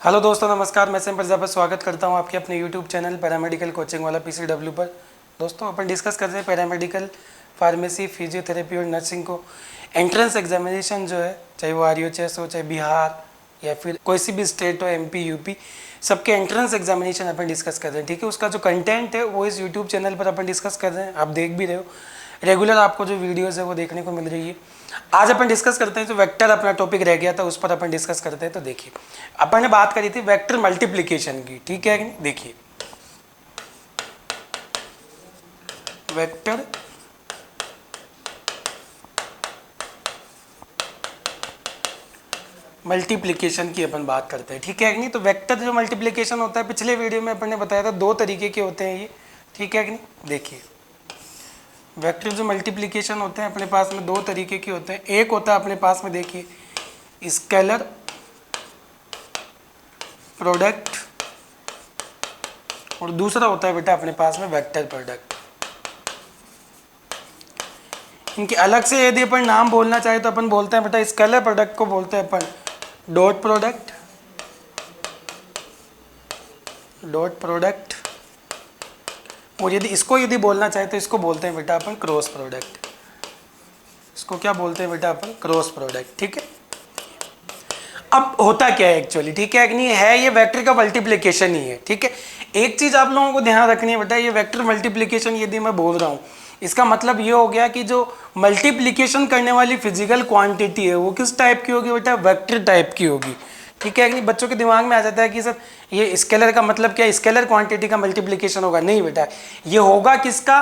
Hello दोस्तों, नमस्कार। मैं सिम प्रजापति स्वागत करता हूं आपके अपने यूट्यूब चैनल पैरामेडिकल कोचिंग वाला PCW पर। दोस्तों, अपन डिस्कस कर रहे हैं पैरामेडिकल, फार्मेसी, फिजियोथेरेपी और नर्सिंग को एंट्रेंस एग्जामिनेशन जो है, चाहे वो RUHS हो, चाहे बिहार या फिर कोई सी भी स्टेट हो, MP UP, सबके एंट्रेंस एग्जामिनेशन अपन डिस्कस कर रहे हैं। ठीक है, उसका जो कंटेंट है वो इस यूट्यूब चैनल पर अपन डिस्कस कर रहे हैं। आप देख भी रहे हो, रेगुलर आपको जो वीडियोज़ है वो देखने को मिल रही है। आज अपन डिस्कस करते हैं, जो वेक्टर अपना टॉपिक रह गया था उस पर अपन डिस्कस करते हैं। तो देखिए, अपन ने बात करी थी वेक्टर मल्टीप्लिकेशन की, ठीक है कि नहीं। देखिए, वेक्टर मल्टीप्लिकेशन की अपन बात करते हैं, ठीक है कि नहीं। तो वेक्टर जो मल्टीप्लिकेशन होता है, पिछले वीडियो में अपन ने बताया था दो तरीके के होते हैं ये, ठीक है कि नहीं। देखिए, वेक्टर जो मल्टीप्लिकेशन होते हैं अपने पास में दो तरीके के होते हैं। एक होता है अपने पास में, देखिए, स्केलर प्रोडक्ट, और दूसरा होता है बेटा अपने पास में वेक्टर प्रोडक्ट। इनके अलग से यदि अपन नाम बोलना चाहे तो अपन बोलते हैं बेटा, स्केलर प्रोडक्ट को बोलते हैं अपन डॉट प्रोडक्ट, और यदि बोलना चाहे तो इसको बोलते हैं बेटा अपन क्रॉस प्रोडक्ट। इसको क्या बोलते हैं बेटा अपन? क्रॉस प्रोडक्ट, ठीक है। अब होता क्या है एक्चुअली, ठीक है कि नहीं, है ये वेक्टर का मल्टीप्लिकेशन ही है, ठीक है। एक चीज आप लोगों को ध्यान रखनी है बेटा, ये वेक्टर मल्टीप्लिकेशन यदि मैं बोल रहा हूँ, इसका मतलब ये हो गया कि जो मल्टीप्लिकेशन करने वाली फिजिकल क्वांटिटी है वो किस टाइप की होगी बेटा? वेक्टर टाइप की होगी, ठीक है कि नहीं। बच्चों के दिमाग में आ जाता है कि सर ये स्केलर का मतलब क्या, स्केलर क्वांटिटी का मल्टीप्लिकेशन होगा? नहीं बेटा, ये होगा किसका?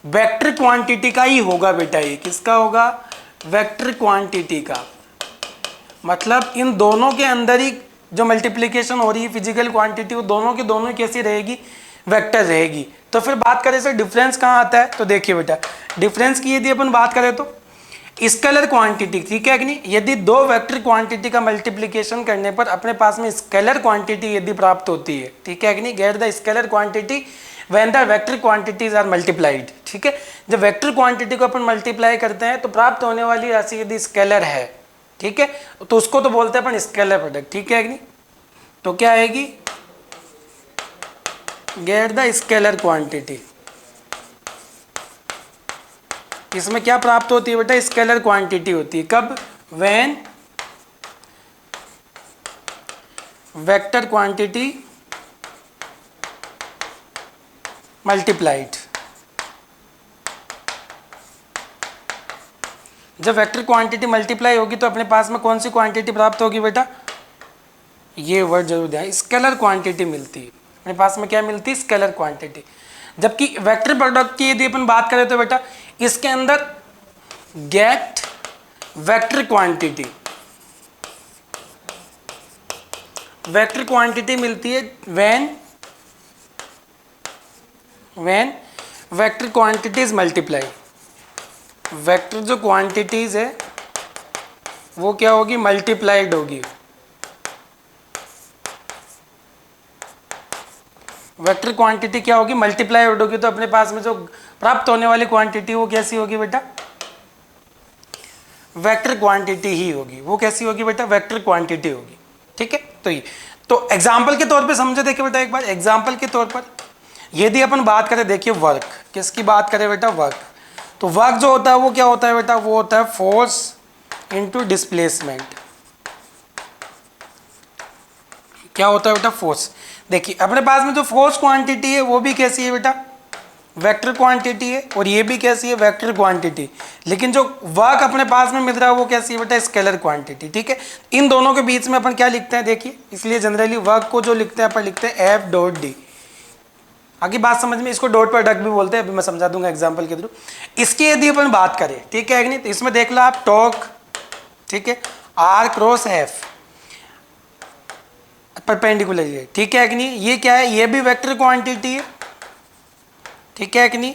वेक्टर क्वांटिटी का ही होगा बेटा। ये किसका होगा? वेक्टर क्वांटिटी का। मतलब इन दोनों के अंदर ही जो मल्टीप्लिकेशन हो रही है फिजिकल क्वांटिटी, वो दोनों के दोनों कैसी रहेगी? वेक्टर रहेगी। तो फिर बात करें सर डिफरेंस कहाँ आता है, तो देखिए बेटा, डिफरेंस की यदि अपन बात करें तो स्केलर क्वांटिटी, ठीक है कि नहीं, यदि दो वेक्टर क्वांटिटी का मल्टीप्लिकेशन करने पर अपने पास में स्केलर क्वांटिटी यदि प्राप्त होती है, ठीक है कि नहीं, get the scalar quantity when the vector quantities are multiplied, ठीक है। जब वेक्टर क्वांटिटी को अपन मल्टीप्लाई करते हैं तो प्राप्त होने वाली राशि यदि स्केलर है, ठीक है, तो उसको तो बोलते हैं अपन स्केलर प्रोडक्ट, ठीक है कि नहीं। तो क्या आएगी? Gate the scalar quantity. इसमें क्या प्राप्त होती है बेटा? स्केलर क्वांटिटी होती है। कब? When vector quantity multiplied. जब वेक्टर क्वांटिटी मल्टीप्लाई होगी तो अपने पास में कौन सी क्वांटिटी प्राप्त होगी बेटा? ये वर्ड जरूर ध्यान, स्केलर क्वांटिटी मिलती है अपने पास में। क्या मिलती है? Scalar quantity. जबकि वेक्टर प्रोडक्ट की यदि अपन बात करें तो बेटा इसके अंदर get vector quantity, vector quantity मिलती है when vector quantities multiply. Vector जो क्वांटिटीज है वो क्या होगी? मल्टीप्लाइड होगी। वेक्टर क्वांटिटी क्या होगी? मल्टीप्लाइड होगी। तो अपने पास में जो प्राप्त होने वाली क्वांटिटी वो कैसी होगी बेटा? वेक्टर क्वांटिटी ही होगी। वो कैसी होगी बेटा? वेक्टर क्वांटिटी होगी, ठीक है। तो ये तो एग्जाम्पल के तौर पे समझो, देखिए बेटा एक बार एग्जाम्पल के तौर पर यदि अपन बात करें, देखिए वर्क, किसकी बात करें बेटा? वर्क। तो वर्क जो होता है वो क्या होता है बेटा? वो होता है फोर्स इंटू डिस्प्लेसमेंट। क्या होता है बेटा? फोर्स। देखिए अपने पास में जो फोर्स क्वांटिटी है वो भी कैसी है बेटा? वेक्टर क्वांटिटी है। और ये भी कैसी है? Vector quantity. लेकिन जो वर्क अपने पास में मिल रहा है वो कैसी है बेटा? स्केलर क्वांटिटी, ठीक है। इन दोनों के बीच में अपन क्या लिखते हैं? देखिए, इसलिए जनरली वर्क को जो लिखते हैं अपन लिखते हैं F डॉट डी। आगे बात समझ में, इसको डॉट प्रोडक्ट भी बोलते हैं, अभी मैं समझा दूंगा एग्जाम्पल के थ्रू। इसकी यदि अपन बात करें, ठीक है कि नहीं, तो इसमें देख लो आप टॉर्क, ठीक है, R क्रॉस F परपेंडिकुलर है, ठीक है कि नहीं। ये क्या है? ये भी वेक्टर क्वांटिटी है, ठीक है कि नहीं,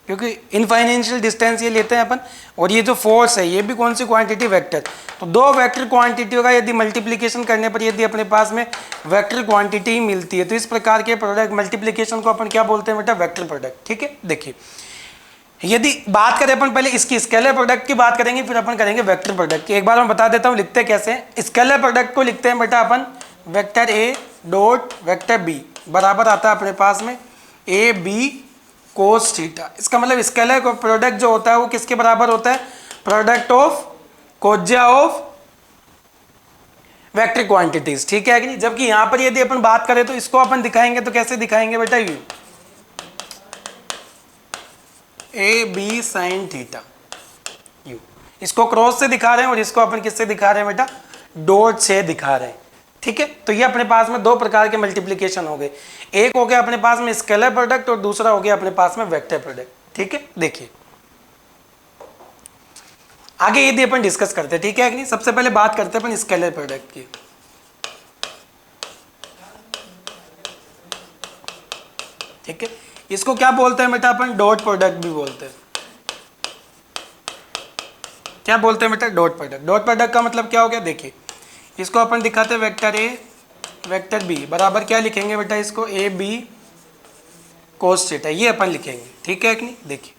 क्योंकि इनफाइनेंशियल डिस्टेंस ये लेते हैं अपन। और ये जो फोर्स है ये भी कौन सी क्वांटिटी? वेक्टर। तो दो वेक्टर क्वांटिटियों का यदि मल्टीप्लिकेशन करने पर यदि अपने पास में वेक्टर क्वांटिटी ही मिलती है तो इस प्रकार के प्रोडक्ट मल्टीप्लिकेशन को अपन क्या बोलते हैं बेटा? वेक्टर प्रोडक्ट, ठीक है। देखिए, यदि बात करें अपन पहले इसकी स्केलर प्रोडक्ट की बात करेंगे, फिर अपन करेंगे वेक्टर प्रोडक्ट की। एक बार मैं बता देता हूँ लिखते कैसे हैं। स्केलर प्रोडक्ट को लिखते हैं बेटा अपन vector A dot vector B बराबर आता है अपने पास में ए बी कोस थीटा। इसका मतलब स्केलर का प्रोडक्ट जो होता है वो किसके बराबर होता है, प्रोडक्ट ऑफ कोज्या ऑफ वेक्टर क्वांटिटीज, ठीक है कि नहीं। जबकि यहां पर यदि अपन बात करें तो इसको अपन दिखाएंगे तो कैसे दिखाएंगे बेटा, U A B sine theta U, इसको क्रॉस से दिखा रहे हैं और इसको अपन किससे दिखा रहे हैं बेटा, डॉट से दिखा रहे हैं, ठीक है। तो ये अपने पास में दो प्रकार के मल्टीप्लिकेशन हो गए, एक हो गया अपने पास में स्केलर प्रोडक्ट और दूसरा हो गया अपने पास में वेक्टर प्रोडक्ट, ठीक है। देखिए आगे यदि अपन डिस्कस करते हैं, ठीक है कि नहीं। सबसे पहले बात करते हैं अपन स्केलर प्रोडक्ट की, ठीक है। इसको क्या बोलते हैं बेटा अपन, डॉट प्रोडक्ट भी बोलते हैं। क्या बोलते हैं बेटा, डॉट प्रोडक्ट। डॉट प्रोडक्ट का मतलब क्या हो गया, देखिए इसको अपन दिखाते हैं वेक्टर ए वेक्टर बी बराबर क्या लिखेंगे बेटा, इसको ए बी कोस थीटा, ये अपन लिखेंगे, ठीक है कि नहीं। देखिए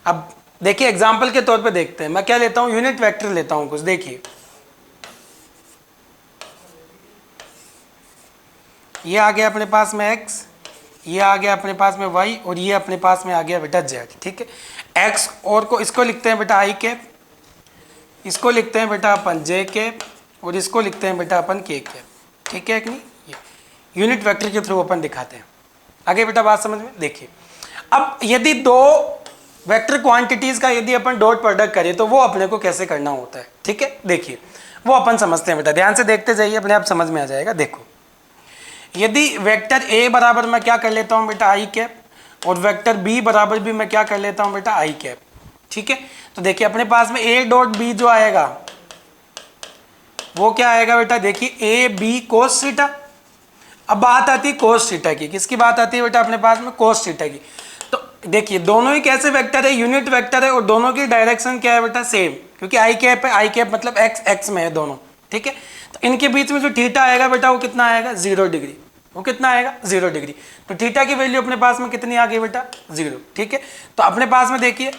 अब देखिए एग्जाम्पल के तौर पे देखते हैं, मैं क्या लेता हूँ, यूनिट वेक्टर लेता हूँ कुछ। देखिए ये आ गया अपने पास में x, ये आ गया अपने पास में y और ये अपने पास में आ गया बेटा z, ठीक है। x और को इसको लिखते हैं बेटा आई कैप, इसको लिखते हैं बेटा अपन जे कैप और इसको लिखते हैं बेटा अपन के कैप, ठीक है कि नहीं। ये यूनिट वेक्टर के थ्रू अपन दिखाते हैं। आगे बेटा बात समझ में। देखिए अब यदि दो वेक्टर क्वांटिटीज का यदि अपन डॉट प्रोडक्ट करें तो वो अपने को कैसे करना होता है, ठीक है। देखिए वो अपन समझते हैं बेटा, ध्यान से देखते जाइए, अपने आप समझ में आ जाएगा। देखो यदि वेक्टर ए बराबर मैं क्या कर लेता हूँ बेटा आई कैप और वेक्टर बी बराबर भी मैं क्या कर लेता हूँ बेटा आई कैप, ठीक है। तो देखिए अपने पास में ए डॉट बी जो आएगा वो क्या आएगा बेटा, देखिए ए बी कोस थीटा। अब बात आती है कोस थीटा की, किसकी बात आती है बेटा अपने पास में, कोस थीटा की। तो देखिए दोनों ही कैसे वेक्टर है, यूनिट वेक्टर है और दोनों की डायरेक्शन क्या है बेटा, सेम, क्योंकि आई कैप है, आई कैप मतलब एक्स एक्स में है दोनों, ठीक है। तो इनके बीच में जो थीटा आएगा बेटा वो कितना आएगा, 0 डिग्री। वो कितना आएगा, 0 डिग्री। तो थीटा की वैल्यू अपने पास में कितनी आ गई बेटा, 0, ठीक है। तो अपने पास में देखिए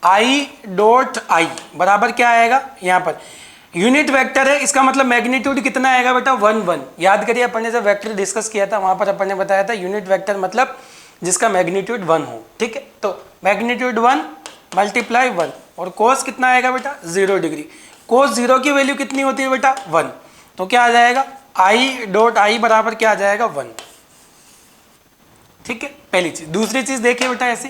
आई डॉट आई बराबर क्या आएगा, यहाँ पर यूनिट वेक्टर है, इसका मतलब मैग्नीट्यूड कितना आएगा बेटा, 1 1। याद करिए अपन ने जब वेक्टर डिस्कस किया था वहां पर अपन ने बताया था यूनिट वेक्टर मतलब जिसका मैग्नीट्यूड 1 हो, ठीक है। तो मैग्नीट्यूड 1 मल्टीप्लाई 1 और कोस कितना आएगा बेटा, 0 डिग्री। कोस 0 की वैल्यू कितनी होती है बेटा, 1। तो क्या आ जाएगा, आई डॉट आई बराबर क्या आ जाएगा, 1, ठीक है। पहली चीज। दूसरी चीज देखिए बेटा ऐसी,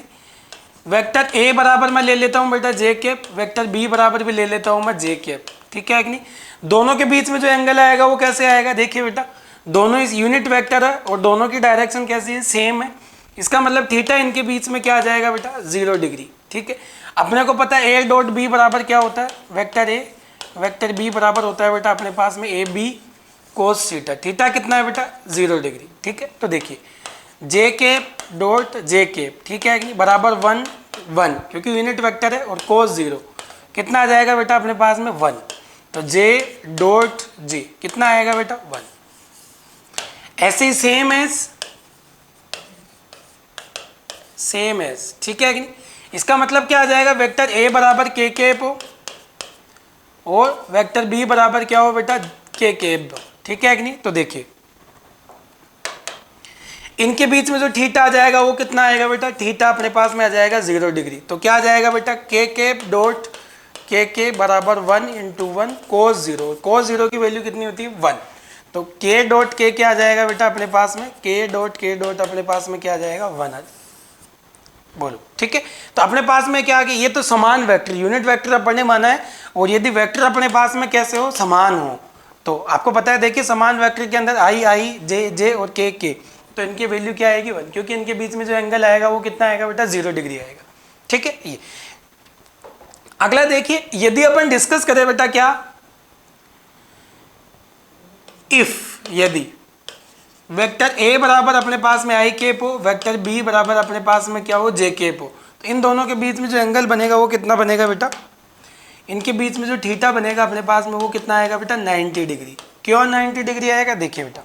वेक्टर ए बराबर मैं ले लेता हूं बेटा जे कैप, वेक्टर बी बराबर भी ले लेता हूं मैं जे कैप, ठीक है कि नहीं। दोनों के बीच में जो एंगल आएगा वो कैसे आएगा, देखिए बेटा दोनों इस यूनिट वेक्टर है और दोनों की डायरेक्शन कैसी है, सेम है। इसका मतलब थीटा इनके बीच में क्या आ जाएगा बेटा, 0 डिग्री, ठीक है। अपने को पता है ए डॉट बी बराबर क्या होता है, वेक्टर ए वेक्टर बी बराबर होता है बेटा अपने पास में A B cos theta. Theta कितना है बेटा, 0 डिग्री, ठीक है। तो देखिए J cap dot J cap, ठीक है कि नहीं, बराबर 1 1, क्योंकि यूनिट वेक्टर है और कोस 0 कितना आ जाएगा बेटा अपने पास में 1। तो जे डॉट जे कितना आएगा बेटा, 1। ऐसे ही सेम एज, ठीक है कि नहीं। इसका मतलब क्या आ जाएगा, वेक्टर ए बराबर के कैप हो और वेक्टर बी बराबर क्या हो बेटा, के कैप, ठीक है कि नहीं। तो देखिए इनके बीच में जो थीटा आ जाएगा वो कितना आएगा बेटा, थीटा अपने पास में आ जाएगा 0 डिग्री। तो क्या आ जाएगा बेटा, के कैप डॉट के के बराबर 1 इंटू 1 कोस 0। कोस 0 की वैल्यू कितनी होती है, 1। तो के डॉट के क्या आ जाएगा बेटा अपने पास में, के डॉट अपने पास में क्या आ जाएगा, 1। बोलो, ठीक है। तो अपने पास में क्या आ गया, ये तो समान वेक्टर यूनिट वेक्टर अपन ने माना है, और यदि वेक्टर अपने पास में कैसे हो, समान हो, तो आपको पता है देखिए समान वेक्टर के अंदर आई आई जे जे और के, तो इनकी वैल्यू क्या आएगी, 1, क्योंकि इनके बीच में जो एंगल आएगा वो कितना आएगा बेटा, 0 डिग्री आएगा, ठीक है। ये अगला देखिए, यदि अपन डिस्कस करें बेटा क्या, इफ यदि वेक्टर ए बराबर अपने पास में आई कैप हो, वेक्टर बी बराबर अपने पास में क्या हो, जे कैप हो, तो इन दोनों के बीच में जो एंगल बनेगा वो कितना बनेगा बेटा, इनके बीच में जो थीटा बनेगा अपने पास में वो कितना आएगा बेटा, 90 डिग्री। क्यों 90 डिग्री आएगा, देखिए बेटा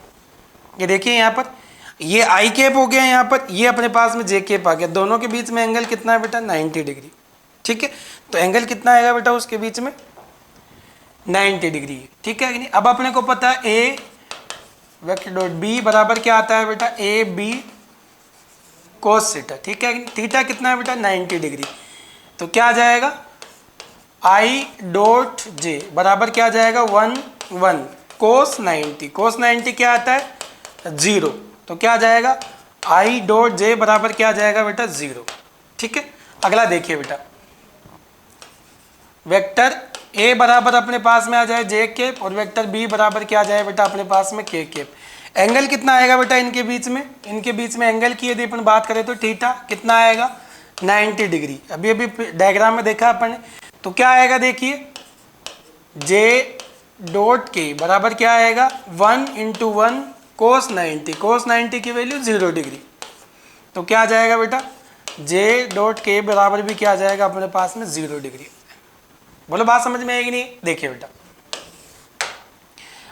ये देखिए यहाँ पर ये आई कैप हो गया, यहाँ पर ये अपने पास में जे कैप आ गया, दोनों के बीच में एंगल कितना है बेटा, 90 डिग्री, ठीक है। तो एंगल कितना आएगा बेटा उसके बीच में, 90 डिग्री, ठीक है कि नहीं। अब अपने को पता है ए वेक्टर डॉट बी बराबर क्या आता है बेटा, ए बी कोस थीटा, ठीक है। थीटा कितना है बेटा, 90 डिग्री। तो क्या आ जाएगा, आई डॉट जे बराबर क्या आ जाएगा, 1 कोस 90। कोस 90 क्या आता है, 0। तो क्या आ जाएगा, आई डॉट जे बराबर क्या आ जाएगा बेटा, 0, ठीक है। अगला देखिए बेटा, वेक्टर ए बराबर अपने पास में आ जाए जे केप और वेक्टर बी बराबर क्या आ जाए बेटा अपने पास में के केप। एंगल कितना आएगा बेटा इनके बीच में, एंगल की यदि अपन बात करें तो थीटा कितना आएगा, 90 डिग्री। अभी अभी डायग्राम में देखा अपन ने, तो क्या आएगा देखिए, जे डॉट के बराबर क्या आएगा, 1 × 1 कोस 90। कोस 90 की वैल्यू 0 डिग्री। तो क्या आ जाएगा बेटा, जे डॉट के बराबर भी क्या आ जाएगा अपने पास में, 0 डिग्री। बोलो बात समझ में आएगी नहीं। देखिए बेटा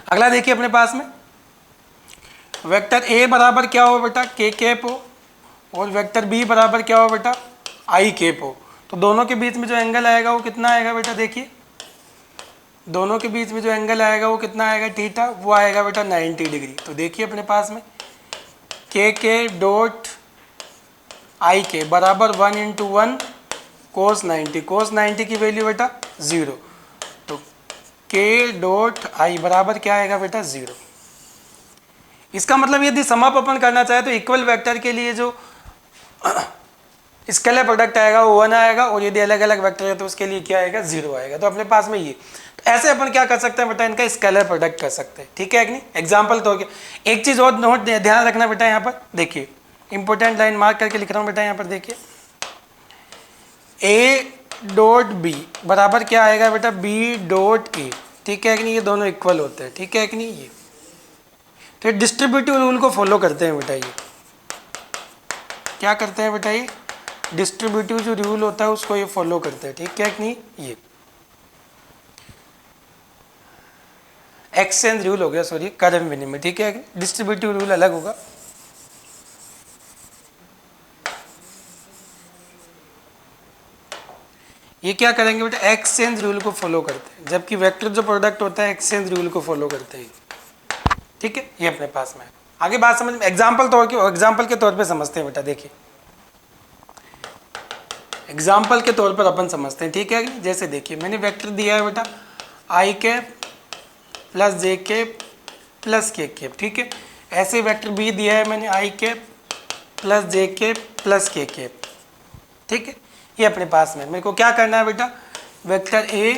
अगला देखिए अपने पास में, वेक्टर ए बराबर क्या हो बेटा, के केप हो, और वेक्टर बी बराबर क्या हो बेटा, आई केप हो। तो दोनों के बीच में जो एंगल आएगा वो कितना आएगा बेटा, देखिए दोनों के बीच में जो एंगल आएगा वो कितना आएगा, थीटा, वो आएगा बेटा 90 डिग्री। तो देखिए अपने पास में के डॉट आई के बराबर 1 × 1 कोस 90। कोस 90 की वैल्यू बेटा 0। तो के डॉट आई बराबर क्या आएगा बेटा, 0। इसका मतलब यदि सम अप अपन करना चाहे तो इक्वल वेक्टर के लिए जो स्केलर प्रोडक्ट आएगा वो 1 आएगा, और यदि अलग अलग वेक्टर है तो उसके लिए क्या आएगा, 0 आएगा। तो अपने पास में ये, तो ऐसे अपन क्या कर सकते हैं बेटा, इनका स्केलर प्रोडक्ट कर सकते हैं, ठीक है कि नहीं। एग्जाम्पल तो एक चीज और नोट ध्यान रखना बेटा, यहाँ पर देखिए इंपॉर्टेंट लाइन मार्क करके लिख रहा हूँ बेटा, यहाँ पर देखिए ए डॉट बी बराबर क्या आएगा बेटा, बी डॉट ए, ठीक है कि नहीं। ये दोनों इक्वल होते हैं, ठीक है कि नहीं। ये तो डिस्ट्रीब्यूटिव रूल को फॉलो करते हैं बेटा, ये क्या करते हैं बेटा, ये डिस्ट्रीब्यूटिव जो रूल होता है उसको ये फॉलो करते हैं, ठीक है कि नहीं। ये एक्सचेंज रूल हो गया, सॉरी कर्व विनिमय, ठीक है। डिस्ट्रीब्यूटिव रूल अलग होगा। ये क्या करेंगे बेटा, एक्सचेंज रूल को फॉलो करते हैं, जबकि वेक्टर जो प्रोडक्ट होता है एक्सचेंज रूल को फॉलो करते हैं, ठीक है। ये अपने पास में आगे बात समझ में, एग्जाम्पल के तौर पे समझते हैं बेटा। देखिए एग्जाम्पल के तौर पर अपन समझते हैं, ठीक है। जैसे देखिए मैंने वेक्टर दिया है बेटा आई कैप प्लस जे कैप प्लस के कैप, ठीक है। ऐसे वेक्टर बी दिया है मैंने आई कैप प्लस जे कैप प्लस के कैप, ठीक है। ये अपने पास में मेरे को क्या करना है बेटा, vector A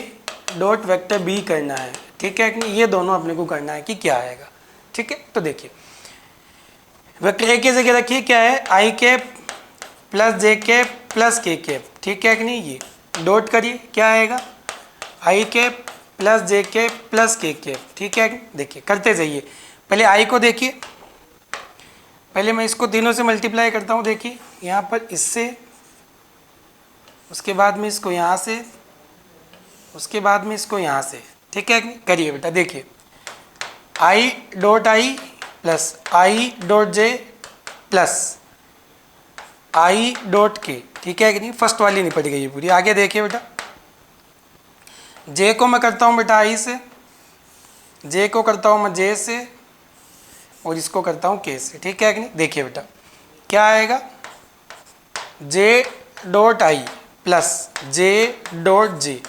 dot vector B करना है, ठीक है कि नहीं। ये दोनों अपने को करना है कि क्या आएगा, ठीक है। तो देखिए वेक्टर ए की जगह रखिए क्या है, आई कैप प्लस जे कैप प्लस के कैप, ठीक है कि नहीं। ये डॉट करिए क्या आएगा, आई कैप प्लस जे कैप प्लस के कैप, ठीक है। देखिए करते जाइए, पहले आई को देखिए, पहले मैं इसको तीनों से मल्टीप्लाई करता हूँ। देखिए यहाँ पर इससे, उसके बाद में इसको यहाँ से, उसके बाद में इसको यहाँ से, ठीक है। करिए बेटा, देखिए I dot I plus I dot J plus I dot के, ठीक है कि नहीं। फर्स्ट वाली नहीं पड़ी गई ये पूरी। आगे देखिए बेटा, जे को मैं करता हूँ बेटा आई से, जे को करता हूँ मैं जे से, और इसको करता हूँ के से, ठीक है कि नहीं। देखिए बेटा क्या आएगा, J dot I plus J dot J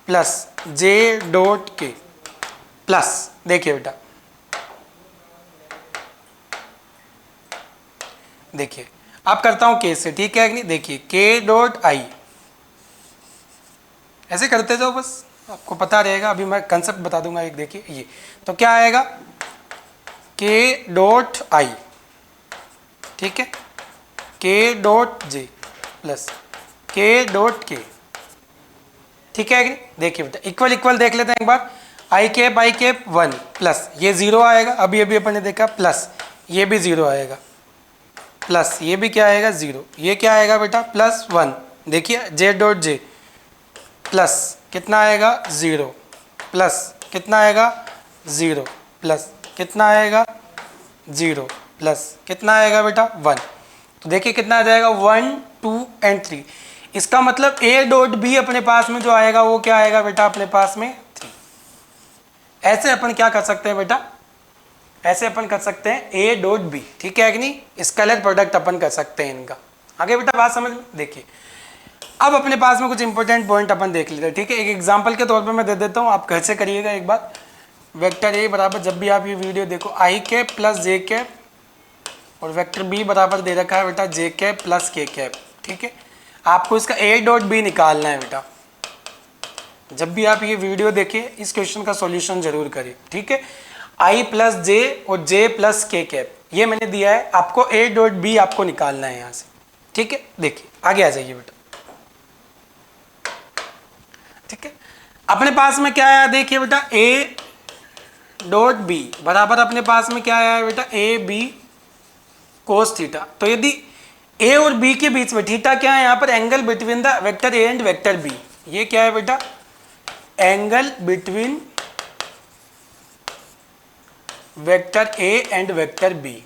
plus J dot के प्लस, देखिए बेटा देखिए अब करता हूँ के से, ठीक है कि नहीं। देखिए के डॉट आई, ऐसे करते जाओ बस, आपको पता रहेगा। अभी मैं कंसेप्ट बता दूंगा एक, देखिए ये तो क्या आएगा, के डॉट आई, ठीक है, के डॉट जे प्लस के डॉट के, ठीक है कि नहीं। देखिए बेटा इक्वल इक्वल देख लेते हैं एक बार, आई कैप 1 प्लस ये 0 आएगा, अभी अभी अपन ने देखा, प्लस ये भी 0 आएगा, प्लस ये भी क्या आएगा 0, ये क्या आएगा बेटा प्लस 1। देखिए जे डॉट जे प्लस कितना आएगा 0, प्लस कितना आएगा 0, प्लस कितना आएगा 0, प्लस कितना आएगा बेटा 1। तो देखिए कितना आ जाएगा 1 2 एंड 3। इसका मतलब ए डॉट बी अपने पास में जो आएगा वो क्या आएगा बेटा अपने पास में 3। ऐसे अपन क्या कर सकते हैं बेटा, ऐसे अपन कर सकते हैं ए डॉट बी, ठीक है कि नहीं, स्केलर प्रोडक्ट अपन कर सकते हैं इनका। आगे बेटा बात समझ में, देखिए अब अपने पास में कुछ इंपॉर्टेंट पॉइंट अपन देख लेते हैं, ठीक है। एक एग्जांपल के तौर पे मैं दे देता हूँ, आप कैसे करिएगा एक बार। वेक्टर ए बराबर, जब भी आप ये वीडियो देखो, आई कैप प्लस जे कैप, और वेक्टर बी बराबर दे रखा है बेटा जे कैप प्लस के कैप, ठीक है। आपको इसका ए डॉट बी निकालना है बेटा। जब भी आप ये वीडियो देखिए इस क्वेश्चन का सॉल्यूशन जरूर करिए, ठीक है। आई प्लस जे और जे प्लस के कैप ये मैंने दिया है, आपको ए डॉट बी आपको निकालना है यहाँ से, ठीक है। देखिए आगे आ जाइए बेटा, ठीक है। अपने पास में क्या आया, देखिए बेटा ए डॉट बी बराबर अपने पास में क्या आया बेटा ए बी कोस थीटा। तो यदि ए और बी के बीच में थीटा क्या है यहाँ पर, angle between the vector A and vector B, ये क्या है बेटा angle between vector A and vector B.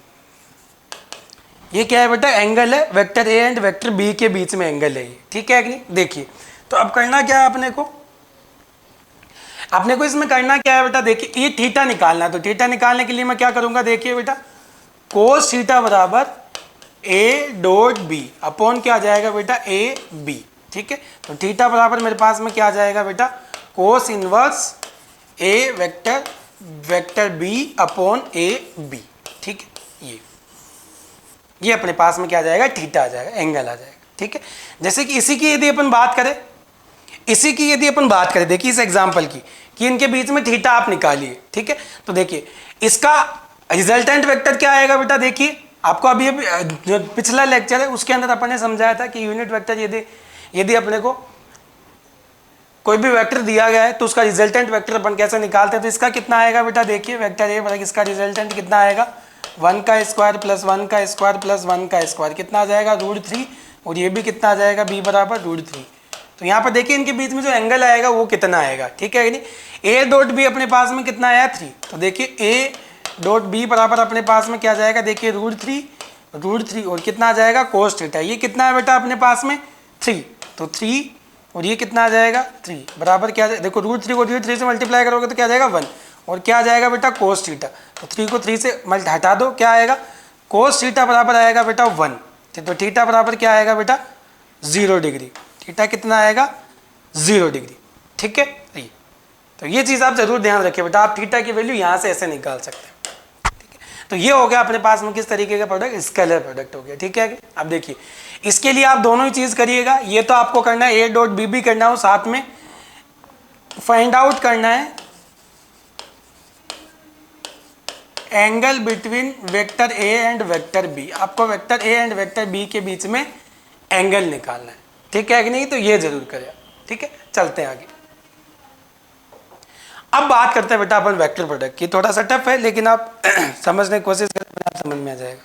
ये क्या है बेटा एंगल है vector A and vector B के बीच में एंगल है ये, ठीक है कि नहीं। देखिए तो अब करना क्या है अपने को इसमें करना क्या है बेटा, देखिए ये थीटा निकालना है। तो थीटा निकालने के लिए मैं क्या करूंगा, देखिए बेटा कोस थीटा बराबर ए डॉट बी अपॉन क्या आ जाएगा बेटा ए बी, ठीक है। तो थीटा बराबर मेरे पास में क्या आ जाएगा बेटा cos inverse A vector vector B upon A B, ठीक है। ये अपने पास में क्या आ जाएगा थीटा आ जाएगा, एंगल आ जाएगा, ठीक है। जैसे कि इसी की यदि अपन बात करें, देखिए इस एग्जांपल की कि इनके बीच में थीटा आप निकालिए, ठीक है। तो देखिए इसका रिजल्टेंट वेक्टर क्या आएगा बेटा, देखिए आपको अभी जो पिछला लेक्चर है उसके अंदर अपन ने समझाया था कि यूनिट वेक्टर यदि अपने को कोई भी वेक्टर दिया गया है तो उसका रिजल्टेंट वेक्टर अपन कैसे निकालते हैं। तो इसका कितना आएगा बेटा, देखिए वेक्टर ए बराबर इसका रिजल्टेंट कितना आएगा 1 का स्क्वायर प्लस 1 का स्क्वायर प्लस 1 का स्क्वायर, कितना आ जाएगा √3, और ये भी कितना आ जाएगा बी बराबर √3। तो यहाँ पर देखिए इनके बीच में जो एंगल आएगा वो कितना आएगा, ठीक है कि नहीं। ए डॉट बी अपने पास में कितना आया 3, तो देखिए ए डॉट बी बराबर अपने पास में क्या जाएगा, देखिए √3 और कितना आ जाएगा कोस थीटा। ये कितना है बेटा अपने पास में 3, तो 3 और ये कितना आ जाएगा 3 बराबर क्या देखो √3 को √3 से मल्टीप्लाई करोगे तो क्या जाएगा 1, और क्या आ जाएगा बेटा कोस थीटा। तो 3 को 3 से हटा दो, क्या आएगा कोस थीटा बराबर आएगा बेटा 1, तो थीटा बराबर क्या आएगा बेटा 0 डिग्री। थीटा कितना आएगा 0 डिग्री, ठीक है। तो ये चीज़ आप जरूर ध्यान रखिए बेटा, आप थीटा की वैल्यू यहाँ से ऐसे निकाल सकते हैं, ठीक है। तो ये हो गया अपने पास में किस तरीके का प्रोडक्ट, स्केलर प्रोडक्ट हो गया, ठीक है। अब देखिए इसके लिए आप दोनों ही चीज़ करिएगा, ये तो आपको करना है ए डॉट बी भी करना हो, साथ में फाइंड आउट करना है angle between vector A and vector B. आपको vector A and vector B के बीच में एंगल निकालना है, ठीक है कि नहीं। तो ये जरूर करें, ठीक है। चलते हैं आगे। अब बात करते हैं बेटा अपन वेक्टर प्रोडक्ट की, थोड़ा सा टफ है लेकिन आप समझने की कोशिश करें, आप समझ में आ जाएगा।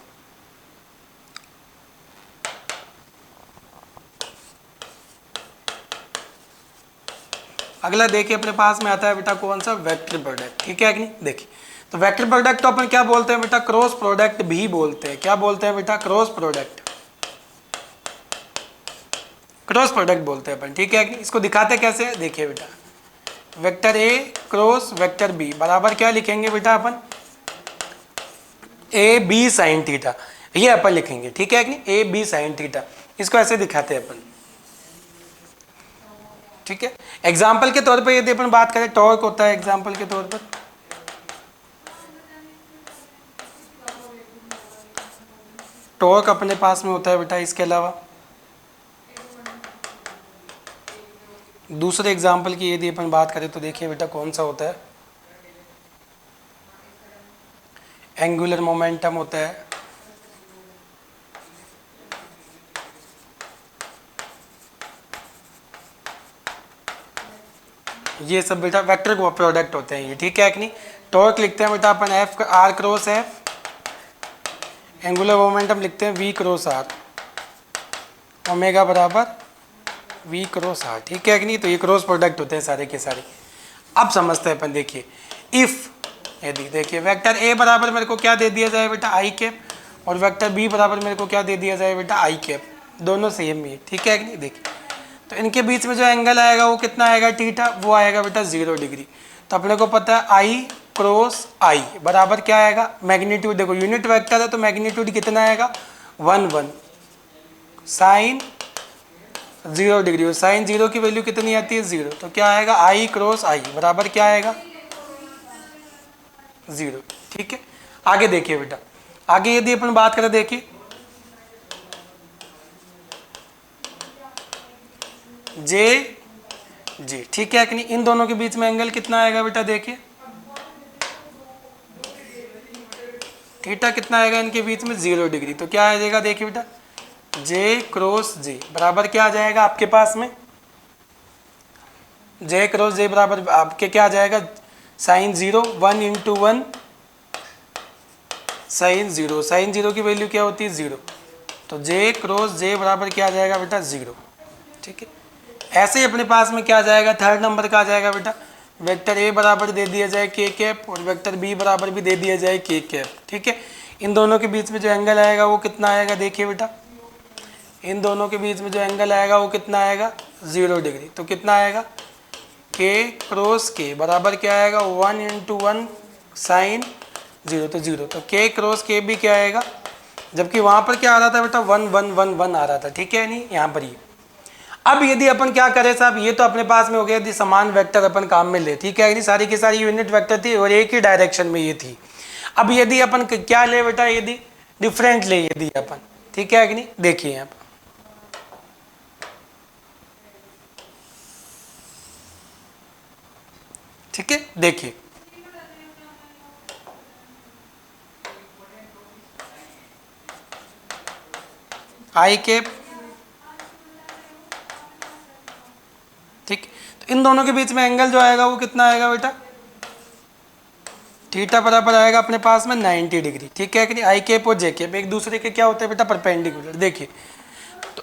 अगला देखिए अपने पास में आता है बेटा कौन सा, वेक्टर प्रोडक्ट, ठीक है कि नहीं। देखिए तो वेक्टर प्रोडक्ट तो अपन क्या बोलते हैं बेटा, क्रॉस प्रोडक्ट भी बोलते हैं। क्या बोलते हैं बेटा, क्रॉस प्रोडक्ट, क्रॉस प्रोडक्ट बोलते हैं अपन, ठीक है कि नहीं। इसको दिखाते कैसे है, देखिए बेटा vector A cross vector B बराबर क्या लिखेंगे बेटा अपन ए बी साइन थीटा, ये अपन लिखेंगे, ठीक है कि नहीं, ए बी साइन थीटा। इसको ऐसे दिखाते हैं अपन, ठीक है। एग्जाम्पल के तौर पर यदि अपन बात करें, टॉर्क होता है एग्जाम्पल के तौर पर, टॉर्क अपने पास में होता है बेटा। इसके अलावा दूसरे एग्जाम्पल की यदि अपन बात करें तो देखिए बेटा कौन सा होता है, एंगुलर मोमेंटम होता है, ये सब बेटा वेक्टर को प्रोडक्ट होते हैं ये, ठीक है कि नहीं। टॉर्क लिखते हैं बेटा अपन F R cross F, angular momentum लिखते हैं वी क्रॉस आर, ओमेगा बराबर वी क्रॉस आर, ठीक है कि नहीं। तो ये क्रॉस प्रोडक्ट होते हैं सारे के सारे। अब समझते हैं अपन, देखिए इफ यदि देखिए वेक्टर ए बराबर मेरे को क्या दे दिया जाए बेटा आई कैप, और वेक्टर बी बराबर मेरे को क्या दे दिया जाए बेटा आई कैप, दोनों सेम ही है, ठीक है कि नहीं। देखिए तो इनके बीच में जो एंगल आएगा वो कितना आएगा थीटा, वो आएगा बेटा 0 डिग्री। तो अपने को पता है आई क्रॉस आई बराबर क्या आएगा, मैग्नीट्यूड देखो यूनिट वेक्टर है तो मैग्नीट्यूड कितना आएगा 1 1 साइन 0 डिग्री, और साइन 0 की वैल्यू कितनी आती है 0, तो क्या आएगा आई क्रॉस आई बराबर क्या आएगा 0। ठीक है, आगे देखिए बेटा, आगे यदि अपन बात करें देखिए जे जी, ठीक है कि नहीं, इन दोनों के बीच में एंगल कितना आएगा बेटा, देखिए थीटा कितना आएगा इनके बीच में 0 डिग्री, तो क्या आ जाएगा देखिए बेटा जे क्रॉस जे बराबर क्या आ जाएगा आपके पास में, जे क्रॉस जे बराबर आपके क्या आ जाएगा साइन 0 1 इंटू 1 साइन 0, साइन 0 की वैल्यू क्या होती है 0, तो जे क्रॉस जे बराबर क्या आ जाएगा बेटा 0। ठीक है, ऐसे ही अपने पास में क्या आ जाएगा थर्ड नंबर का आ जाएगा बेटा, वेक्टर ए बराबर दे दिया जाए के कैप और वेक्टर बी बराबर भी दे दिया जाए के कैप। ठीक है, इन दोनों के बीच में जो एंगल आएगा वो कितना आएगा, देखिए बेटा इन दोनों के बीच में जो एंगल आएगा वो कितना आएगा 0 डिग्री, तो कितना आएगा के क्रॉस के बराबर क्या आएगा 1 इंटू 1 साइन 0, तो 0, तो के क्रॉस के भी क्या आएगा, जबकि वहाँ पर क्या आ रहा था बेटा 1 1 1 1 आ रहा था। ठीक है, नहीं यहाँ पर ही। अब यदि अपन क्या करें साहब, ये तो अपने पास में हो गया यदि समान वेक्टर अपन काम में ले, ठीक है, सारी की सारी यूनिट वेक्टर थी और एक ही डायरेक्शन में ये थी। अब यदि अपन क्या ले बेटा, यदि डिफरेंट ले यदि अपन, ठीक है कि नहीं, देखिए यहाँ पर ठीक है, देखिए आई कैप, ठीक, तो इन दोनों के बीच में एंगल जो आएगा वो कितना आएगा बेटा, थीटा बराबर आएगा अपने पास में 90 डिग्री। ठीक है कि नहीं, आई कैप और जे कैप एक दूसरे के क्या होते हैं बेटा परपेंडिकुलर। देखिए तो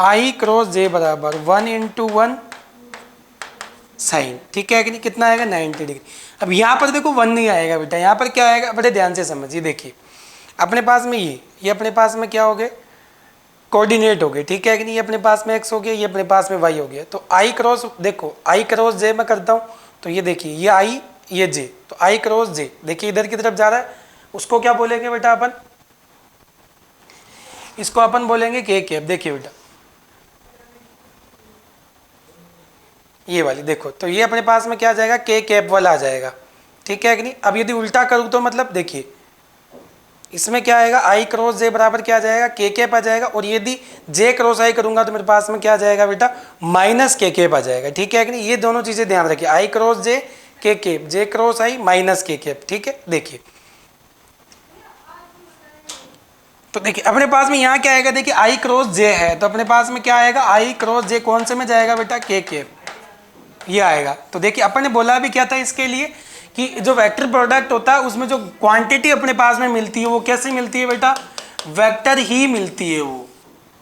आई क्रॉस जे बराबर 1 इंटू 1 साइन, ठीक है कि नहीं, कितना आएगा 90 डिग्री। अब यहाँ पर देखो 1 नहीं आएगा बेटा, यहाँ पर क्या आएगा, बड़े ध्यान से समझिए। देखिए अपने पास में ये अपने पास में क्या हो गए, कोऑर्डिनेट हो गए, ठीक है कि नहीं, ये अपने पास में x हो गया, ये अपने पास में y हो गया। तो i क्रॉस देखो i क्रॉस j मैं करता हूँ, तो ये देखिए ये i ये j, तो i क्रॉस j देखिए इधर की तरफ जा रहा है, उसको क्या बोलेंगे बेटा अपन, इसको अपन बोलेंगे k कैप। देखिए बेटा ये वाली देखो, तो ये अपने पास में क्या आ जाएगा k कैप वाला आ जाएगा। ठीक है कि नहीं, अब यदि उल्टा करूँ तो मतलब देखिए इसमें क्या आएगा आई क्रॉस जे बराबर क्या आ जाएगा के कैप आ जाएगा, और यदि जे क्रॉस आई करूंगा तो मेरे पास में क्या आ जाएगा बेटा माइनस के कैप आ जाएगा। ठीक है कि नहीं, ये दोनों चीजें ध्यान रखिए, आई क्रॉस जे के कैप, जे क्रॉस आई माइनस के कैप। ठीक है, देखिए तो देखिए अपने पास में यहाँ क्या आएगा, देखिए आई क्रॉस जे है तो अपने पास में क्या आएगा आई क्रॉस जे कौन से में जाएगा बेटा के कैप, ये आएगा। तो देखिए अपन ने बोला भी क्या था इसके लिए कि जो वेक्टर प्रोडक्ट होता है उसमें जो क्वांटिटी अपने पास में मिलती है वो कैसे मिलती है बेटा, वेक्टर ही मिलती है, वो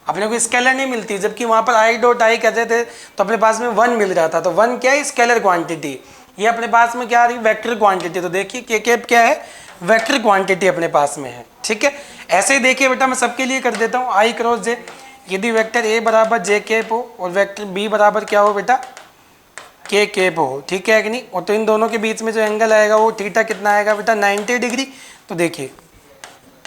अपने को स्केलर नहीं मिलती। जबकि वहां पर आई डॉट आई कहते थे तो अपने पास में 1 मिल रहा था, तो 1 क्या है स्केलर क्वांटिटी, ये अपने पास में क्या आ रही वेक्टर क्वांटिटी। तो देखिए के कैप क्या है वेक्टर क्वांटिटी अपने पास में है। ठीक है, ऐसे ही देखिए बेटा मैं सबके लिए कर देता हूँ आई क्रॉस जे, यदि वेक्टर ए बराबर जे कैप हो और वेक्टर बी बराबर क्या हो बेटा के कैप हो, ठीक है कि नहीं, और तो इन दोनों के बीच में जो एंगल आएगा वो थीटा कितना आएगा बेटा 90 डिग्री। तो देखिए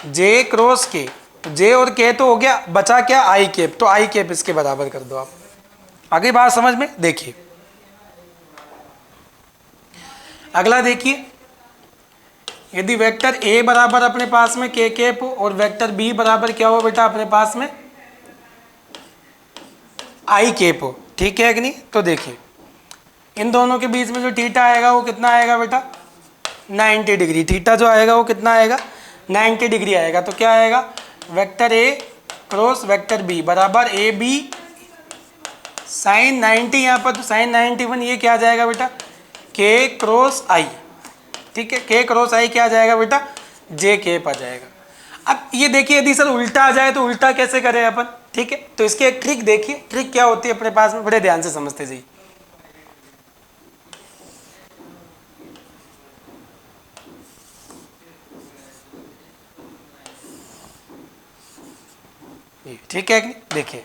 जे क्रॉस के, तो जे और के तो हो गया, बचा क्या आई कैप, तो आई कैप इसके बराबर कर दो आप। आगे बात समझ में, देखिए अगला देखिए यदि वेक्टर ए बराबर अपने पास में के कैप हो और वेक्टर बी बराबर क्या हो बेटा अपने पास में आई कैप हो, ठीक है कि नहीं, तो देखिए इन दोनों के बीच में जो थीटा आएगा वो कितना आएगा बेटा 90 डिग्री, थीटा जो आएगा वो कितना आएगा 90 डिग्री आएगा। तो क्या आएगा vector A cross vector B बराबर ए बी साइन 90, यहाँ पर तो साइन 91, ये क्या आ जाएगा बेटा के क्रॉस आई। ठीक है, के क्रॉस आई क्या आ जाएगा बेटा जे कैप आ जाएगा। अब ये देखिए यदि सर उल्टा आ जाए तो उल्टा कैसे करें अपन, ठीक है, तो इसकी एक ट्रिक देखिए, ट्रिक क्या होती है अपने पास में, बड़े ध्यान से समझते जाइए। ठीक है, देखिए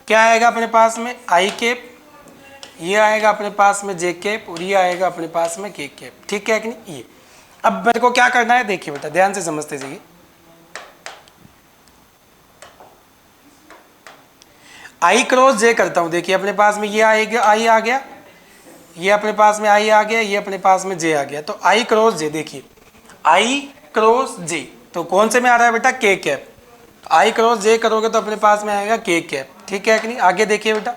क्या आएगा अपने पास में आई कैप ये आएगा अपने पास में जे कैप और ये आएगा अपने पास में के कैप, ठीक है कि नहीं। ये अब मेरे को क्या करना है, देखिए बेटा ध्यान से समझते जाइए। आई क्रॉस जे करता हूं, देखिए अपने पास में ये आएगा, आई आ गया, ये अपने पास में आई आ गया, ये अपने पास में जे आ गया, तो आई क्रॉस जे, देखिए आई क्रॉस जे, तो कौन से में आ रहा है बेटा, के कैप। आई क्रॉस जे करोगे तो अपने पास में आएगा के कैप, ठीक है कि नहीं। आगे देखिए बेटा,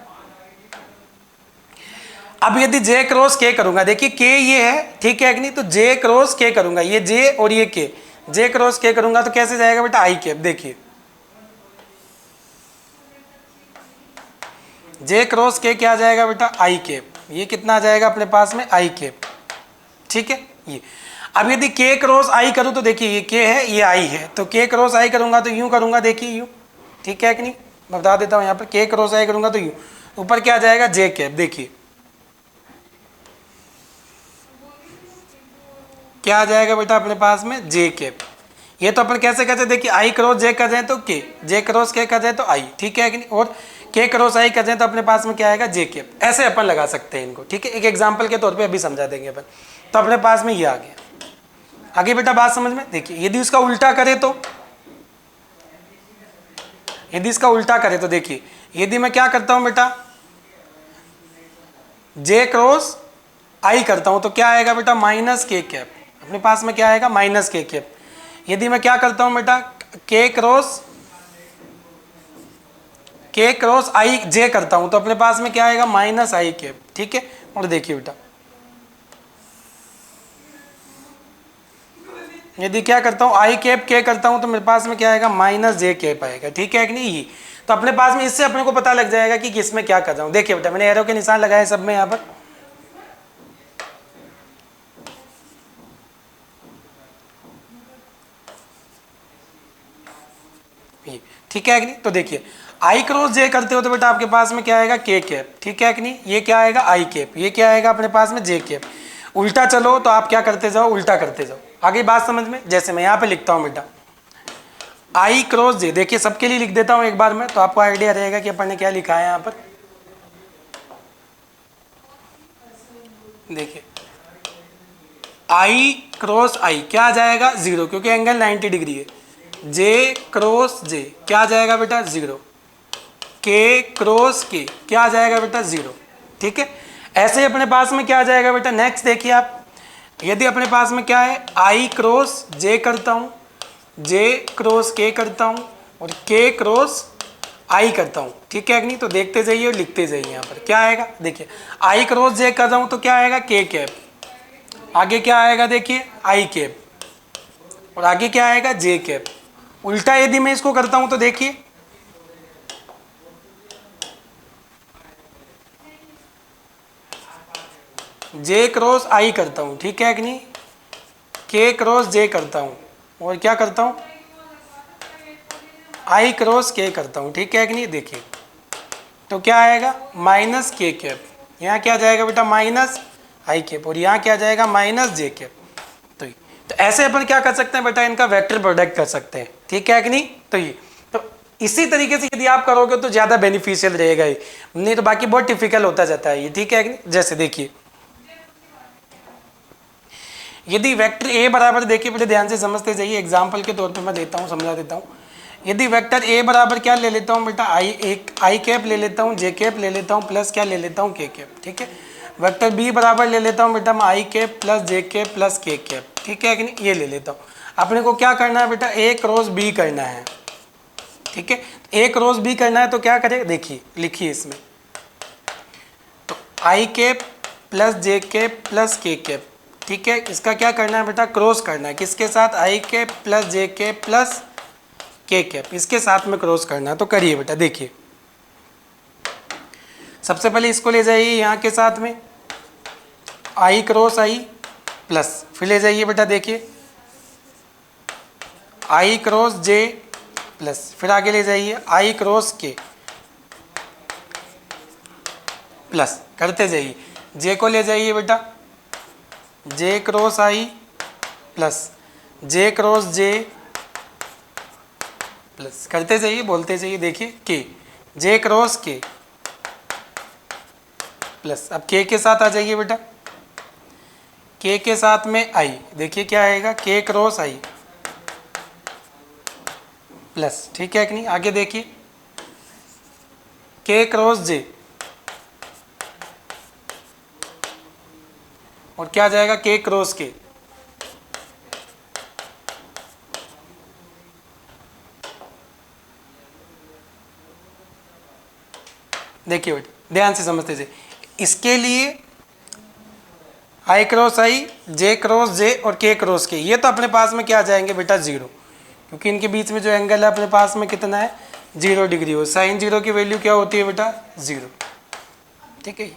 अब यदि जे क्रॉस के करूंगा, देखिए के ये है, ठीक है कि नहीं, तो जे क्रॉस के करूंगा, ये जे और ये के, जे क्रॉस के करूंगा तो कैसे जाएगा बेटा, आई कैप। देखिए जे क्रॉस के क्या जाएगा बेटा, आई कैप, ये कितना आ जाएगा अपने पास में, आई कैप, ठीक है। ये अब यदि के क्रॉस आई करूं तो देखिए ये के है, ये आई है, तो के क्रॉस आई करूंगा तो यूं करूंगा, देखिए यूं, ठीक है कि नहीं। मैं बता देता हूं, यहाँ पर के क्रॉस आई करूंगा तो यूं, ऊपर क्या जाएगा, जे कैप। देखिए क्या आ जाएगा बेटा अपने पास में, जे कैप। ये तो अपन कैसे कहते हैं, देखिए आई क्रॉस जे कर जाए तो के, जे क्रॉस के कर जाए तो आई, ठीक है कि नहीं, और के क्रॉस आई कर जाए तो अपने पास में क्या आएगा, जे कैप। ऐसे अपन लगा सकते हैं इनको, ठीक है। एक एग्जांपल के तौर पे अभी समझा देंगे अपन। तो अपने पास में ये आ गया। आगे बेटा बात समझ में, देखिए यदि उसका उल्टा करे तो, यदि इसका उल्टा करे तो देखिए, यदि मैं क्या करता हूं बेटा, जे क्रॉस आई करता हूं तो क्या आएगा बेटा, माइनस के कैप। अपने पास में क्या आएगा, माइनस के कैप। यदि मैं क्या करता हूं बेटा, के क्रॉस आई जे करता हूं तो अपने पास में क्या आएगा, माइनस आई कैप, ठीक है। और देखिए बेटा यदि क्या करता हूं, आई कैप के करता हूं तो मेरे पास में क्या आएगा, माइनस जे कैप आएगा, ठीक है कि नहीं। ये तो अपने पास में इससे अपने को पता लग जाएगा कि किसमें क्या कर रहा हूं। देखिए बेटा मैंने एरो के निशान लगाए सब में यहाँ पर, ठीक है कि नहीं। तो देखिए आई क्रॉस जे करते हो तो बेटा आपके पास में क्या आएगा, के कैप, ठीक है कि नहीं। ये क्या आएगा, आई कैप, ये क्या आएगा अपने पास में, जे कैप। उल्टा चलो तो आप क्या करते जाओ, उल्टा करते जाओ। आगे बात समझ में, जैसे मैं यहाँ पे लिखता हूँ बेटा आई क्रॉस जे, देखिए सबके लिए लिख देता हूँ एक बार में, तो आपको आइडिया रहेगा कि अपन ने क्या लिखा है यहाँ पर। देखिए आई क्रॉस आई क्या आ जाएगा, 0, क्योंकि एंगल 90 डिग्री है। जे क्रॉस जे क्या आ जाएगा बेटा, 0। के क्रॉस के क्या आ जाएगा बेटा, 0, ठीक है। ऐसे ही अपने पास में क्या आ जाएगा बेटा, नेक्स्ट देखिए आप, यदि अपने पास में क्या है, आई क्रॉस जे करता हूँ, जे क्रॉस के करता हूँ और के क्रॉस आई करता हूँ, ठीक है कि नहीं। तो देखते जाइए और लिखते जाइए यहाँ पर क्या आएगा। देखिए आई क्रॉस जे कर रहा हूँ तो क्या आएगा, के कैप। आगे क्या आएगा, देखिए आई कैप, और आगे क्या आएगा, जे कैप। उल्टा यदि मैं इसको करता हूं तो देखिए जे क्रॉस आई करता हूं, ठीक है कि नहीं, के क्रॉस जे करता हूं और क्या करता हूं, आई क्रॉस के करता हूं, ठीक है कि नहीं। देखिए तो क्या आएगा, माइनस के कैप। यहाँ क्या जाएगा बेटा, माइनस आई कैप, और यहाँ क्या जाएगा, माइनस जे कैप। तो ऐसे अपन क्या कर सकते हैं बेटा, इनका वेक्टर प्रोडक्ट कर सकते हैं, ठीक है कि नहीं। तो ये तो इसी तरीके से यदि आप करोगे तो ज़्यादा बेनिफिशियल रहेगा ये, नहीं तो बाकी बहुत डिफिकल्ट होता जाता है ये, ठीक है कि नहीं। जैसे देखिए यदि वेक्टर ए बराबर, देखिए बेटे ध्यान से समझते जाइए, एग्जाम्पल के तौर पर मैं देता हूँ, समझा देता हूँ। यदि वेक्टर ए बराबर क्या ले लेता हूँ बेटा, आई कैप ले लेता हूँ, जे कैप ले लेता हूँ, प्लस क्या ले लेता हूँ, के कैप, ठीक है। वेक्टर बी बराबर ले लेता हूँ बेटा मैं आई कैप प्लस जे कैप प्लस के कैप, ठीक है कि नहीं, ये ले लेता हूँ। अपने को क्या करना है बेटा, ए क्रॉस बी करना है, ठीक है। ए क्रॉस बी करना है तो क्या करें, देखिए लिखिए इसमें, तो आई कैप प्लस जे कैप प्लस के कैप, ठीक है। इसका क्या करना है बेटा, क्रॉस करना है, किसके साथ, आई कैप प्लस जे कैप प्लस के कैप, इसके साथ में क्रॉस करना है। तो करिए बेटा, देखिए सबसे पहले इसको ले जाइए यहाँ के साथ में, आई क्रॉस आई प्लस, फिर ले जाइए बेटा देखिए आई क्रॉस जे प्लस, फिर आगे ले जाइए आई क्रॉस के प्लस, करते जाइए। जे को ले जाइए बेटा जे क्रॉस आई प्लस जे क्रॉस जे प्लस, करते जाइए, बोलते जाइए। देखिए के जे क्रॉस के प्लस। अब के साथ आ जाइए बेटा, के साथ में आई, देखिए क्या आएगा, के क्रॉस आई प्लस, ठीक है कि नहीं। आगे देखिए के क्रॉस जे, और क्या आ जाएगा, के क्रॉस के, देखिए बेटा ध्यान से समझते थे। इसके लिए आई क्रॉस आई, जे क्रॉस जे और के क्रॉस के, ये तो अपने पास में क्या आ जाएंगे बेटा, जीरो, क्योंकि इनके बीच में जो एंगल है अपने पास में कितना है, 0 डिग्री हो। साइन 0 की वैल्यू क्या होती है बेटा, 0, ठीक है।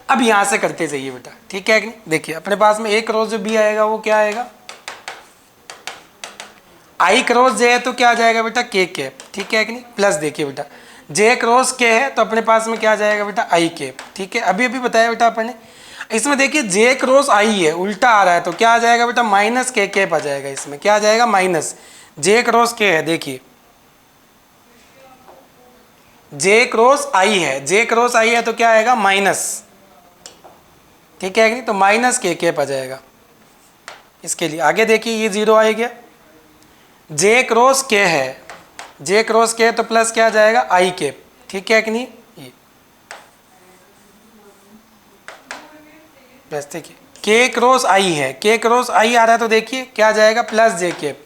अब यहाँ से करते जाइए बेटा, ठीक है कि नहीं। देखिए अपने पास में ए क्रॉस जो बी आएगा वो क्या आएगा, आई क्रॉस जे है तो क्या आ जाएगा बेटा, के कैप, ठीक है कि नहीं, प्लस देखिए बेटा जे क्रॉस के है तो अपने पास में क्या आ जाएगा बेटा, आई कैप, ठीक है। अभी अभी बताया बेटा अपन ने। इसमें देखिए जे क्रॉस आई है, उल्टा आ रहा है, तो क्या आ जाएगा बेटा, माइनस के कैप आ जाएगा। इसमें क्या आ जाएगा, माइनस जे क्रॉस के है, देखिए जे क्रॉस आई है, जे क्रॉस आई है तो क्या आएगा, माइनस, ठीक है कि नहीं, तो माइनस के कैप आ जाएगा इसके लिए। आगे देखिए ये 0 आ गया, जे क्रॉस के है, जे क्रॉस के है तो प्लस क्या आ जाएगा, आई कैप, ठीक है कि नहीं, ये प्लस। देखिए के क्रॉस आई है, के क्रॉस आई आ रहा है तो देखिए क्या आ जाएगा, प्लस जे कैप।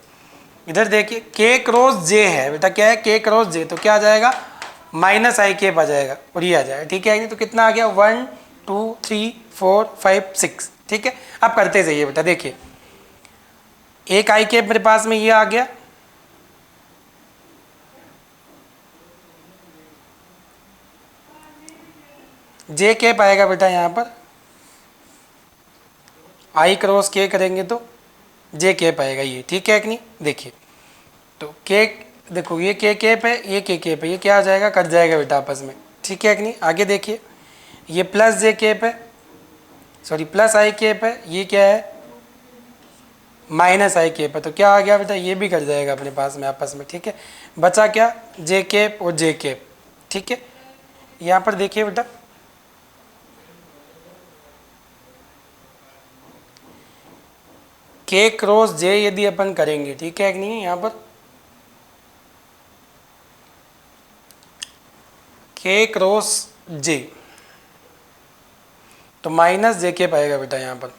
इधर देखिए के क्रॉस जे है बेटा, क्या है, के क्रॉस जे, तो क्या आ जाएगा, माइनस आई कैप आ जाएगा, और ये आ जाएगा, ठीक है नहीं। तो कितना आ गया, 1 2 3 4 5 6, ठीक है। अब करते जाइए बेटा, देखिए एक आई कैप मेरे पास में ये आ गया, जे कैप आएगा बेटा यहाँ पर, आई क्रॉस के करेंगे तो जे कैप आएगा ये, ठीक है कि नहीं। देखिए तो के, देखो ये के कैप है, ये के कैप है, ये क्या आ जाएगा, कट जाएगा बेटा आपस में, ठीक है कि नहीं। आगे देखिए ये प्लस जे कैप है, सॉरी प्लस आई कैप है, ये क्या है, माइनस आई कैप है, तो क्या आ गया बेटा, ये भी कट जाएगा अपने पास में आपस में, ठीक है। बचा क्या, जे कैप और जे कैप, ठीक है। यहाँ पर देखिए बेटा के क्रॉस जे यदि अपन करेंगे, ठीक है कि नहीं, यहाँ पर के क्रॉस जे, तो माइनस जे कैप आएगा बेटा यहाँ पर,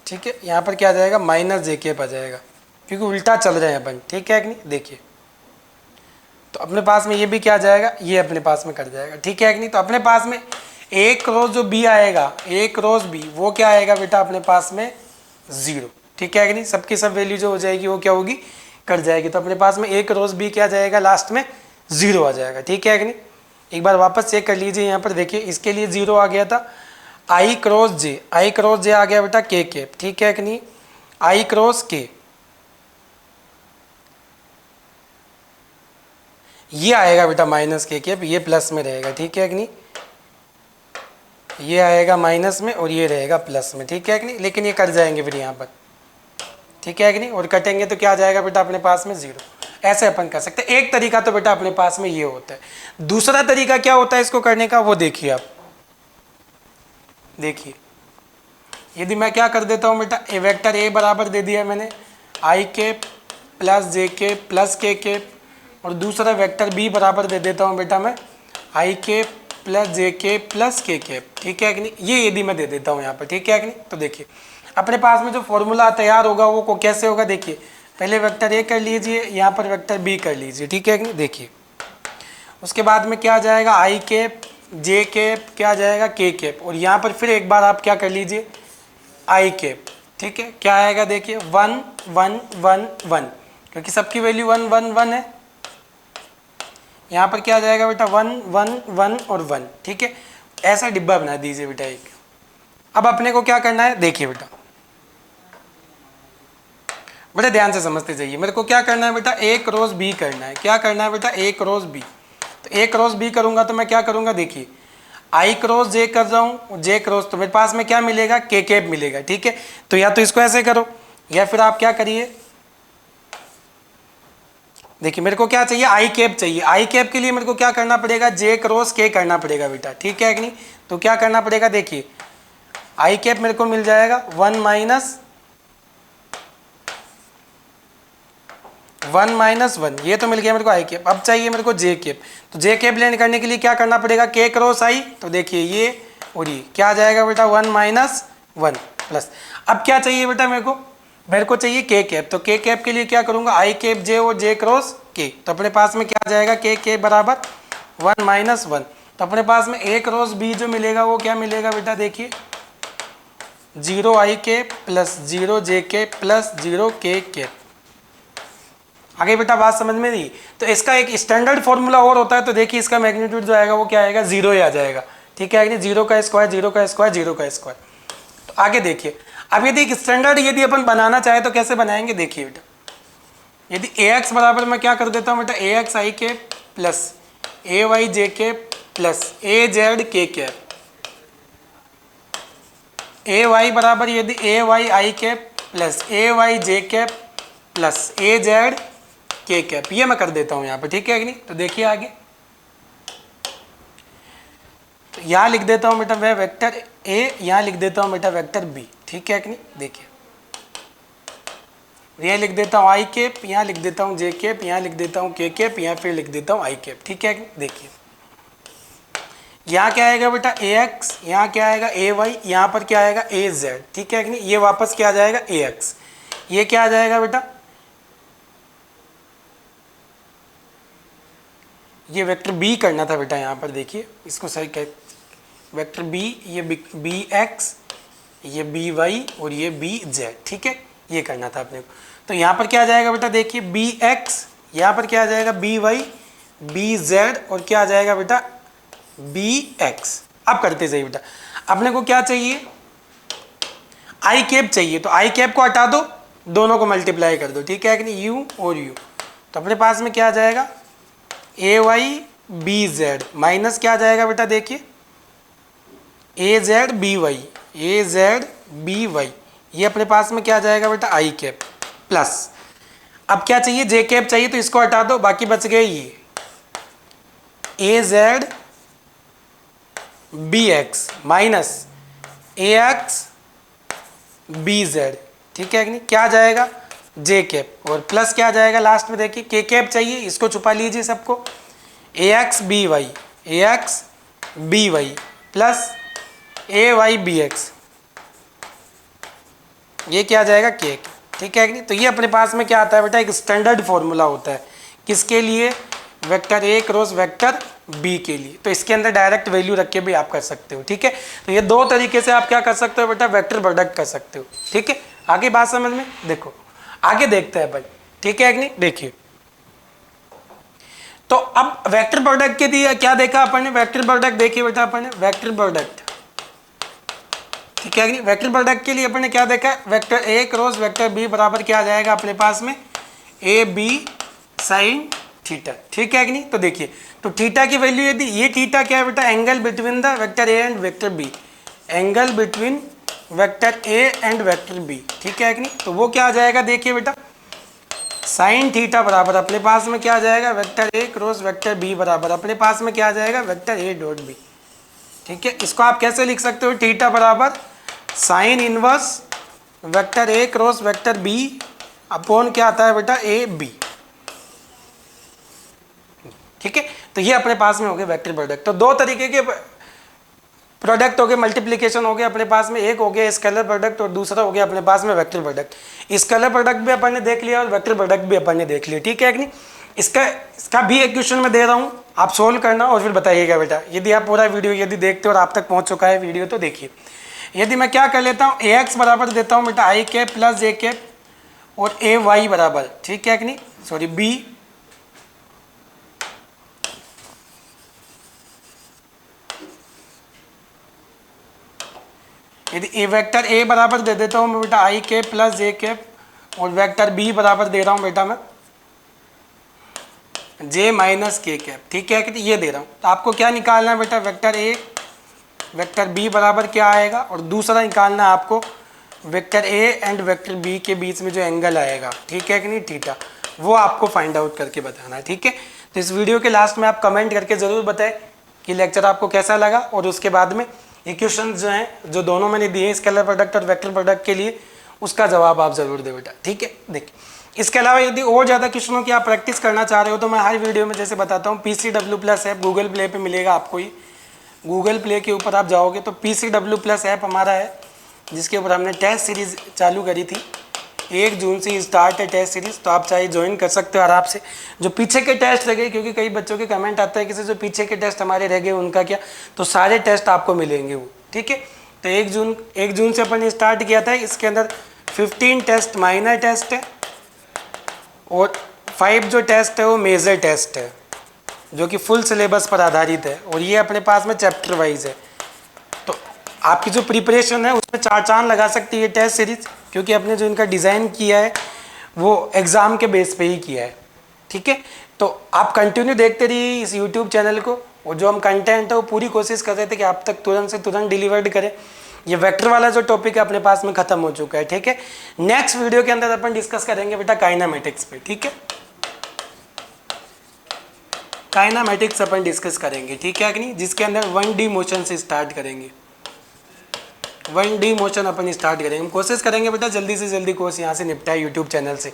ठीक है। यहाँ पर क्या आ जाएगा, माइनस जे कैप आ जाएगा, क्योंकि उल्टा चल रहे हैं अपन, ठीक है कि नहीं। देखिए तो अपने पास में ये भी क्या आ जाएगा, ये अपने पास में कट जाएगा, ठीक है कि नहीं। तो अपने पास में ए क्रॉस जो बी आएगा, ए क्रॉस बी, वो क्या आएगा बेटा अपने पास में, 0, ठीक है कि नहीं। सबकी सब वैल्यू जो हो जाएगी वो क्या होगी, कट जाएगी। तो अपने पास में ए क्रॉस बी क्या जाएगा, लास्ट में 0 आ जाएगा, ठीक है कि नहीं। एक बार वापस चेक कर लीजिए, यहाँ पर देखिए इसके लिए 0 आ गया था, आई क्रॉस जे, आई क्रॉस जे आ गया बेटा के कैप, ठीक है कि नहीं। आई क्रॉस के, ये आएगा बेटा माइनस के कैप, ये प्लस में रहेगा, ठीक है कि नहीं। ये आएगा माइनस में और ये रहेगा प्लस में, ठीक है कि नहीं। लेकिन ये कट जाएंगे फिर यहाँ पर, ठीक है कि नहीं, और कटेंगे तो क्या आ जाएगा बेटा अपने पास में, 0। ऐसे अपन कर सकते हैं। एक तरीका तो बेटा अपने पास में ये होता है। दूसरा तरीका क्या होता है इसको करने का, वो देखिए आप, देखिए यदि मैं क्या कर देता हूँ बेटा, ए वेक्टर ए बराबर दे दिया मैंने, आई कैप प्लस जे कैप प्लस के कैप, और दूसरा वेक्टर बी बराबर दे देता हूँ बेटा मैं, आई कैप प्लस जे कैप प्लस के कैप, ठीक है कि नहीं। ये यदि मैं दे देता हूँ यहाँ पर, ठीक है कि नहीं। तो देखिए अपने पास में जो फॉर्मूला तैयार होगा वो को कैसे होगा, देखिए पहले वेक्टर ए कर लीजिए, यहाँ पर वेक्टर बी कर लीजिए, ठीक है कि नहीं। देखिए उसके बाद में क्या आ जाएगा, आई कैप जे कैप, क्या आ जाएगा के कैप, और यहाँ पर फिर एक बार आप क्या कर लीजिए, आई कैप, ठीक है। क्या आएगा देखिए 1 1 1 1, क्योंकि सबकी वैल्यू 1 1 1 है। यहाँ पर क्या आ जाएगा बेटा 1 1 1 और 1, ठीक है। ऐसा डिब्बा बना दीजिए बेटा एक। अब अपने को क्या करना है, देखिए बेटा बड़े ध्यान से समझते जाइए। मेरे को क्या करना है बेटा, ए क्रॉस बी करना है। क्या करना है बेटा, ए क्रॉस बी। तो ए क्रॉस बी करूंगा तो मैं क्या करूंगा, देखिए आई क्रॉस जे कर रहा हूँ, जे क्रॉस, तो मेरे पास में क्या मिलेगा, के कैप मिलेगा, ठीक है। तो या तो इसको ऐसे करो, या फिर आप क्या करिए, देखिए मेरे को क्या चाहिए, आई कैप चाहिए। आई कैप के लिए मेरे को क्या करना पड़ेगा, जे क्रॉस के करना पड़ेगा बेटा, ठीक है कि नहीं। तो क्या करना पड़ेगा, देखिए आई कैप मेरे को मिल जाएगा 1 माइनस 1, ये तो मिल गया मेरे को आई कैप। अब चाहिए मेरे को जे कैप। तो जे कैप लेने करने के लिए क्या करना पड़ेगा, के क्रॉस आई। तो देखिए ये और ये क्या आ जाएगा बेटा, 1 माइनस 1 प्लस। अब क्या चाहिए बेटा मेरे को चाहिए के कैप। तो के कैप के लिए क्या करूंगा, आई कैप जे और जे क्रॉस के। तो अपने पास में क्या आ जाएगा, के कैप बराबर 1 माइनस 1। तो अपने पास में ए क्रॉस बी जो मिलेगा वो क्या मिलेगा बेटा, देखिए 0 आई कैप प्लस 0 जे कैप प्लस 0 के कैप। आगे बेटा बात समझ में नहीं। तो इसका एक स्टैंडर्ड फॉर्मूला और होता है। तो देखिए इसका मैग्नीट्यूड जो आएगा वो क्या आएगा, 0 ही आ जाएगा, ठीक है कि नहीं। 0 का स्क्वायर 0 का स्क्वायर 0 का स्क्वायर। तो आगे देखिए, अब यदि एक स्टैंडर्ड यदि अपन बनाना चाहे तो कैसे बनाएंगे, देखिए बेटा यदि ax बराबर मैं क्या कर देता हूँ बेटा, ax आई कैप प्लस ay जे कैप प्लस az के कैप। ay बराबर यदि ay आई कैप प्लस ay जे कैप प्लस az के कैप, ये मैं कर देता हूँ यहाँ पे, ठीक है कि नहीं। तो देखिए आगे, तो यहाँ लिख देता हूँ बेटा मैं वेक्टर a, यहाँ लिख देता हूँ बेटा वेक्टर b, ठीक है कि नहीं। देखिए यहाँ लिख देता हूँ आई कैप, यहाँ लिख देता हूँ जे कैप, यहाँ लिख देता हूँ के कैप, यहाँ फिर लिख देता हूँ आई कैप, ठीक है कि नहीं। देखिए यहाँ क्या आएगा बेटा ax, यहाँ क्या आएगा ay, यहाँ पर क्या आएगा az, ठीक है कि नहीं। ये वापस क्या आ जाएगा ax, ये क्या आ जाएगा बेटा, ये वेक्टर b करना था बेटा। यहाँ पर देखिए इसको सही कह, वेक्टर b, ये bx, ये by और ये bz, ठीक है, ये करना था अपने को। तो यहाँ पर क्या आ जाएगा बेटा, देखिए bx, यहाँ पर क्या आ जाएगा by, bz और क्या आ जाएगा बेटा bx। अब करते जाइए बेटा, अपने को क्या चाहिए, आई कैप चाहिए। तो आई कैप को हटा दो, दोनों को मल्टीप्लाई कर दो, ठीक है कि नहीं, u और u। तो अपने पास में क्या आ जाएगा ay bz माइनस क्या आ जाएगा बेटा, देखिए az by, ये अपने पास में क्या आ जाएगा बेटा आई कैप प्लस। अब क्या चाहिए, जे कैप चाहिए, तो इसको हटा दो, बाकी बच गए ये az bx minus ax bz, ठीक है कि नहीं। क्या आ जाएगा जे कैप और प्लस क्या आ जाएगा लास्ट में, देखिए के कैप चाहिए, इसको छुपा लीजिए सबको, ax by plus ay bx, ये क्या आ जाएगा के, ठीक है कि नहीं। तो ये अपने पास में क्या आता है बेटा, एक स्टैंडर्ड फॉर्मूला होता है, किसके लिए, vector A cross vector B के लिए। तो इसके अंदर डायरेक्ट वैल्यू रख के भी आप कर सकते हो, ठीक है। तो ये दो तरीके से आप क्या कर सकते हो बेटा, वेक्टर प्रोडक्ट कर सकते हो, ठीक है। आगे बात समझ में, देखो आगे देखते हैं भाई, ठीक है कि नहीं। देखिए तो अब वेक्टर प्रोडक्ट के लिए क्या देखा अपन ने, वेक्टर प्रोडक्ट देखिए बेटा अपन ने वेक्टर प्रोडक्ट, ठीक है कि नहीं। वेक्टर प्रोडक्ट के लिए अपन ने क्या देखा, vector A cross vector B बराबर क्या आ जाएगा अपने पास में, ए बी साइन थीटा, ठीक है कि नहीं। तो देखिए, तो थीटा की वैल्यू यदि, ये थीटा क्या है बेटा, angle between the vector A and vector B, angle between vector A and vector B, ठीक है कि नहीं। तो वो क्या आ जाएगा, देखिए बेटा साइन थीटा बराबर अपने पास में क्या आ जाएगा, vector A cross vector B बराबर अपने पास में क्या आ जाएगा, वेक्टर ए डॉट बी, ठीक है। इसको आप कैसे लिख सकते हो, थीटा बराबर sine inverse vector A cross vector B upon क्या आता है बेटा, ए बी, ठीक है। तो ये अपने पास में हो गए वेक्टर प्रोडक्ट। तो दो तरीके के प्रोडक्ट हो गए, मल्टीप्लिकेशन हो गया अपने पास में, एक हो गया स्केलर प्रोडक्ट और दूसरा हो गया अपने पास में वेक्टर प्रोडक्ट। स्केलर प्रोडक्ट भी अपन ने देख लिया और वेक्टर प्रोडक्ट भी अपन ने देख लिया, ठीक है कि नहीं। इसका भी एक क्वेश्चन मैं दे रहा हूँ, आप सोल्व करना और फिर बताइएगा बेटा। यदि आप पूरा वीडियो यदि देखते हो और आप तक पहुँच चुका है वीडियो, तो देखिए यदि मैं क्या कर लेता हूँ, ax बराबर देता हूँ बेटा आई कैप प्लस जे कैप और ay बराबर, ठीक है कि नहीं, सॉरी b यदि ए वेक्टर ए बराबर दे देता हूँ मैं बेटा आई कैप प्लस जे कैप और वेक्टर बी बराबर दे रहा हूँ बेटा मैं जे माइनस के कैप, ठीक है कि ये दे रहा हूँ। तो आपको क्या निकालना है बेटा, वेक्टर ए वेक्टर बी बराबर क्या आएगा, और दूसरा निकालना है आपको vector A and vector B के बीच में जो एंगल आएगा, ठीक है कि नहीं, थीटा। वो आपको फाइंड आउट करके बताना है, ठीक है। तो इस वीडियो के लास्ट में आप कमेंट करके ज़रूर बताएं कि लेक्चर आपको कैसा लगा, और उसके बाद में ये क्वेश्चन जो हैं जो दोनों मैंने दिए स्केलर प्रोडक्ट और वेक्टर प्रोडक्ट के लिए, उसका जवाब आप ज़रूर दें बेटा, ठीक है। देखिए इसके अलावा यदि और ज़्यादा क्वेश्चनों की आप प्रैक्टिस करना चाह रहे हो तो मैं हर वीडियो में जैसे बताता हूँ PCW+ ऐप गूगल प्ले पे मिलेगा आपको ही। गूगल प्ले के ऊपर आप जाओगे तो PCW+ ऐप हमारा है, जिसके ऊपर हमने टेस्ट सीरीज़ चालू करी थी। 1 जून से स्टार्ट है टेस्ट सीरीज़, तो आप चाहे ज्वाइन कर सकते हो आराम से। जो पीछे के टेस्ट रह गए, क्योंकि कई बच्चों के कमेंट आता है कि जो पीछे के टेस्ट हमारे रह गए उनका क्या, तो सारे टेस्ट आपको मिलेंगे वो, ठीक है। तो 1 जून से अपन ने स्टार्ट किया था। इसके अंदर 15 टेस्ट माइनर टेस्ट है और 5 जो टेस्ट है वो मेजर टेस्ट है, जो कि फुल सिलेबस पर आधारित है, और ये अपने पास में चैप्टर वाइज है। तो आपकी जो प्रिपरेशन है उसमें 4 चांद लगा सकती है टेस्ट सीरीज, क्योंकि आपने जो इनका डिज़ाइन किया है वो एग्ज़ाम के बेस पे ही किया है, ठीक है। तो आप कंटिन्यू देखते रहिए इस यूट्यूब चैनल को, और जो हम कंटेंट है वो पूरी कोशिश कर रहे थे कि आप तक तुरंत से तुरंत डिलीवर्ड करें। ये वेक्टर वाला जो टॉपिक है अपने पास में ख़त्म हो चुका है, ठीक है। नेक्स्ट वीडियो के अंदर अपन डिस्कस करेंगे बेटा काइनामेटिक्स पे, ठीक है। काइनामेटिक्स अपन डिस्कस करेंगे, ठीक है कि नहीं, जिसके अंदर 1D मोशन से स्टार्ट करेंगे। 1D मोशन अपन स्टार्ट करेंगे। हम कोशिश करेंगे बेटा जल्दी से जल्दी कोर्स यहाँ से निपटाए यूट्यूब चैनल से,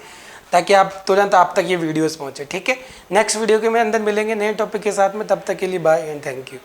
ताकि आप तुरंत आप तक ये वीडियोस पहुँचे, ठीक है। नेक्स्ट वीडियो के में अंदर मिलेंगे नए टॉपिक के साथ में, तब तक के लिए बाय एंड थैंक यू।